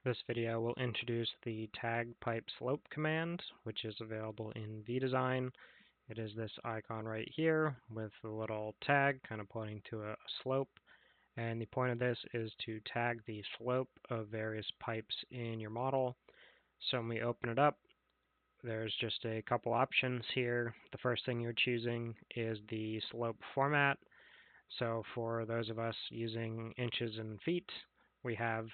This video will introduce the tag pipe slope command, which is available in vDesign. It is this icon right here with the little tag kind of pointing to a slope. And the point of this is to tag the slope of various pipes in your model. So when we open it up, there's just a couple options here. The first thing you're choosing is the slope format. So for those of us using inches and feet, we have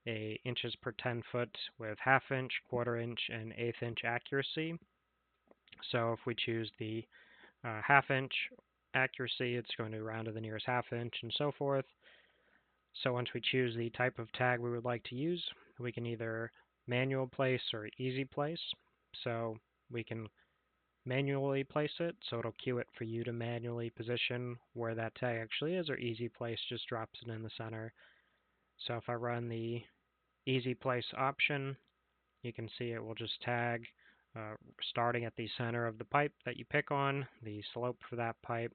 a inches per 10 foot with half inch, quarter inch, and eighth inch accuracy. So if we choose the half inch accuracy, it's going to round to the nearest half inch and so forth. So once we choose the type of tag we would like to use, we can either manual place or easy place. So we can manually place it, so it'll queue it for you to manually position where that tag actually is, or easy place just drops it in the center. So if I run the easy place option, you can see it will just tag starting at the center of the pipe that you pick on, the slope for that pipe,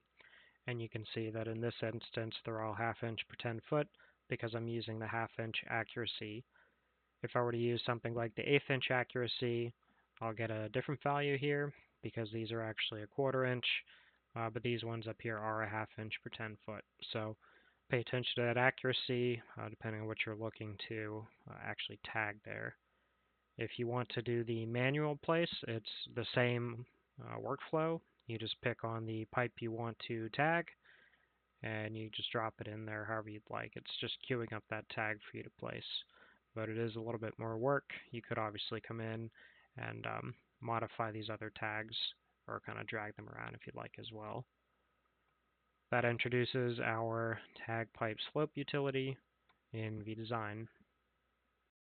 and you can see that in this instance they're all half inch per 10 foot because I'm using the half inch accuracy. If I were to use something like the eighth inch accuracy, I'll get a different value here because these are actually a quarter inch, but these ones up here are a half inch per 10 foot. So pay attention to that accuracy depending on what you're looking to actually tag there. If you want to do the manual place, it's the same workflow. You just pick on the pipe you want to tag, and you just drop it in there however you'd like. It's just queuing up that tag for you to place. But it is a little bit more work. You could obviously come in and modify these other tags or kind of drag them around if you'd like as well. That introduces our tag pipe slope utility in vDesign.